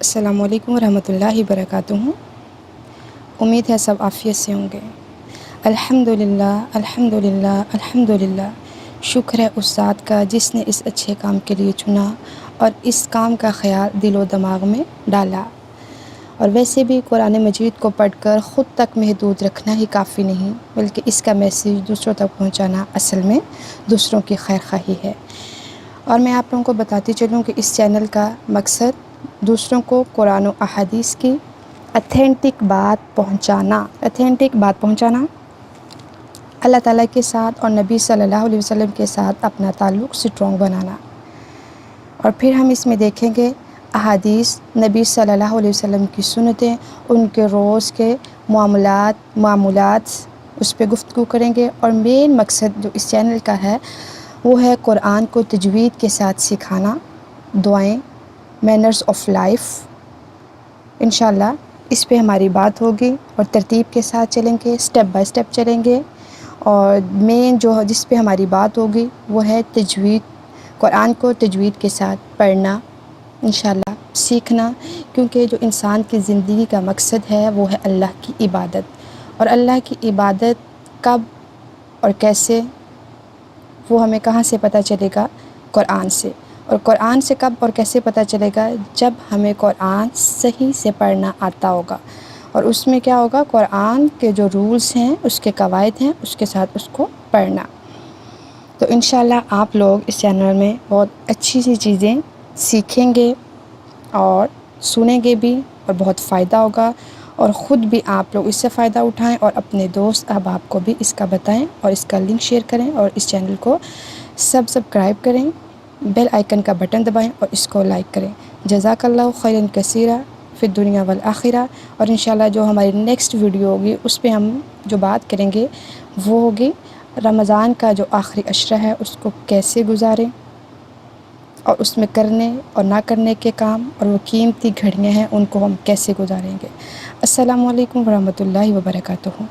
अस्सलाम वालेकुम रहमतुल्लाहि वबरकातुहू। उम्मीद है सब आफ़ियत से होंगे। अल्हम्दुलिल्लाह अल्हम्दुलिल्लाह अल्हम्दुलिल्लाह। शुक्र है उस ज़ात का जिसने इस अच्छे काम के लिए चुना और इस काम का ख़याल दिलो दिमाग में डाला। और वैसे भी कुरान मजीद को पढ़कर ख़ुद तक महदूद रखना ही काफ़ी नहीं, बल्कि इसका मैसेज दूसरों तक पहुँचाना असल में दूसरों की खैर ख़्वाही है। और मैं आप लोगों को बताती चलूँ कि इस चैनल का मकसद दूसरों को कुरान और अहादीस की ऑथेंटिक बात पहुँचाना, अल्लाह ताला के साथ और नबी सल्लल्लाहु अलैहि वसल्लम के साथ अपना ताल्लुक़ स्ट्रॉन्ग बनाना। और फिर हम इसमें देखेंगे अहादीस, नबी सल्लल्लाहु अलैहि वसल्लम की सुन्नतें, उनके रोज़ के मामूलात उस पर गुफ्तगू करेंगे। और मेन मकसद जो इस चैनल का है वो है कुरान को तजवीद के साथ सिखाना, दुआएं, मैनर्स ऑफ लाइफ। इंशाल्लाह इस पे हमारी बात होगी और तरतीब के साथ चलेंगे, स्टेप बाय स्टेप चलेंगे। और मेन जो जिस पे हमारी बात होगी वो है तजवीद, कुरान को तजवीद के साथ पढ़ना, इंशाल्लाह सीखना। क्योंकि जो इंसान की ज़िंदगी का मकसद है वो है अल्लाह की इबादत। और अल्लाह की इबादत कब और कैसे, वो हमें कहाँ से पता चलेगा? कुरान से। और कुरान से कब और कैसे पता चलेगा? जब हमें कुरान सही से पढ़ना आता होगा। और उसमें क्या होगा? कुरान के जो रूल्स हैं, उसके कवायद हैं, उसके साथ उसको पढ़ना। तो इंशाल्लाह आप लोग इस चैनल में बहुत अच्छी सी चीज़ें सीखेंगे और सुनेंगे भी, और बहुत फ़ायदा होगा। और ख़ुद भी आप लोग इससे फ़ायदा उठाएं और अपने दोस्त अहबाब को भी इसका बताएं और इसका लिंक शेयर करें और इस चैनल को सब्सक्राइब करें, बेल आइकन का बटन दबाएं और इसको लाइक करें। जज़ाकल्लाहु खैरन कसीरा फ़िद दुनिया वल आखिरा। और इंशाल्लाह जो हमारी नेक्स्ट वीडियो होगी उस पे हम जो बात करेंगे वो होगी रमज़ान का जो आखिरी अशरा है उसको कैसे गुजारें, और उसमें करने और ना करने के काम, और वो कीमती घड़ियाँ हैं उनको हम कैसे गुजारेंगे। अस्सलामु अलैकुम वरहमतुल्लाहि वबरकातुहू।